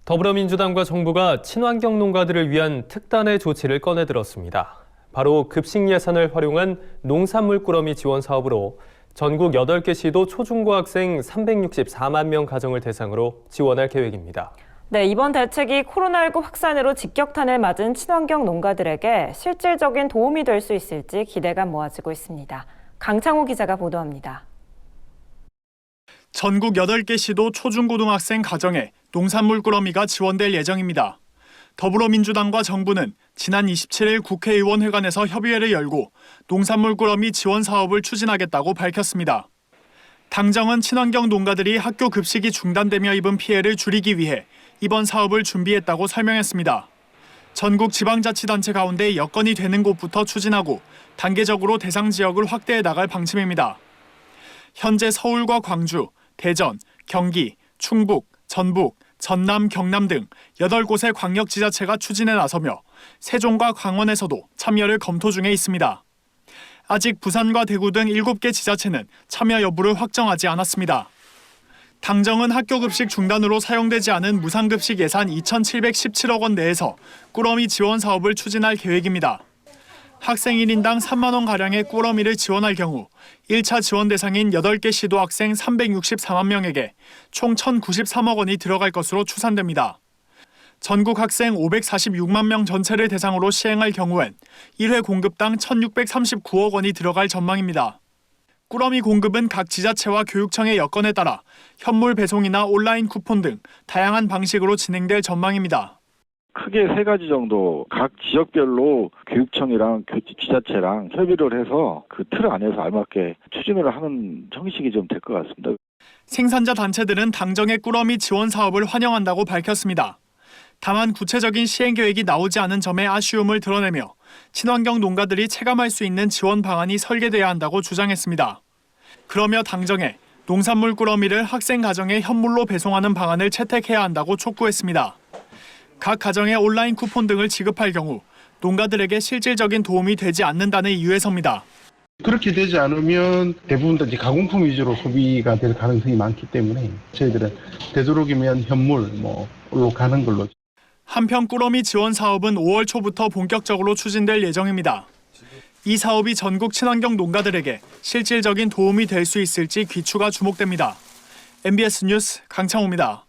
더불어민주당과 정부가 친환경 농가들을 위한 특단의 조치를 꺼내들었습니다. 바로 급식 예산을 활용한 농산물 꾸러미 지원 사업으로 전국 8개 시도 초중고학생 364만 명 가정을 대상으로 지원할 계획입니다. 네, 이번 대책이 코로나19 확산으로 직격탄을 맞은 친환경 농가들에게 실질적인 도움이 될 수 있을지 기대가 모아지고 있습니다. 강창호 기자가 보도합니다. 전국 8개 시도 초중고등학생 가정에 농산물 꾸러미가 지원될 예정입니다. 더불어민주당과 정부는 지난 27일 국회의원회관에서 협의회를 열고 농산물 꾸러미 지원 사업을 추진하겠다고 밝혔습니다. 당정은 친환경 농가들이 학교 급식이 중단되며 입은 피해를 줄이기 위해 이번 사업을 준비했다고 설명했습니다. 전국 지방자치단체 가운데 여건이 되는 곳부터 추진하고 단계적으로 대상 지역을 확대해 나갈 방침입니다. 현재 서울과 광주, 대전, 경기, 충북, 전북, 전남, 경남 등 8곳의 광역지자체가 추진에 나서며 세종과 강원에서도 참여를 검토 중에 있습니다. 아직 부산과 대구 등 7개 지자체는 참여 여부를 확정하지 않았습니다. 당정은 학교급식 중단으로 사용되지 않은 무상급식 예산 2,717억 원 내에서 꾸러미 지원 사업을 추진할 계획입니다. 학생 1인당 3만 원가량의 꾸러미를 지원할 경우 1차 지원 대상인 8개 시도 학생 364만 명에게 총 1,093억 원이 들어갈 것으로 추산됩니다. 전국 학생 546만 명 전체를 대상으로 시행할 경우엔 1회 공급당 1,639억 원이 들어갈 전망입니다. 꾸러미 공급은 각 지자체와 교육청의 여건에 따라 현물 배송이나 온라인 쿠폰 등 다양한 방식으로 진행될 전망입니다. 크게 3가지 정도 각 지역별로 교육청이랑 지자체랑 협의를 해서 그 틀 안에서 알맞게 추진을 하는 형식이 좀 될 것 같습니다. 생산자 단체들은 당정의 꾸러미 지원 사업을 환영한다고 밝혔습니다. 다만 구체적인 시행 계획이 나오지 않은 점에 아쉬움을 드러내며 친환경 농가들이 체감할 수 있는 지원 방안이 설계돼야 한다고 주장했습니다. 그러며 당정에 농산물 꾸러미를 학생 가정에 현물로 배송하는 방안을 채택해야 한다고 촉구했습니다. 각 가정에 온라인 쿠폰 등을 지급할 경우 농가들에게 실질적인 도움이 되지 않는다는 이유에서입니다. 그렇게 되지 않으면 대부분 다 가공품 위주로 소비가 될 가능성이 많기 때문에 저희들은 되도록이면 현물로 가는 걸로. 한편 꾸러미 지원 사업은 5월 초부터 본격적으로 추진될 예정입니다. 이 사업이 전국 친환경 농가들에게 실질적인 도움이 될 수 있을지 귀추가 주목됩니다. MBS 뉴스 강창호입니다.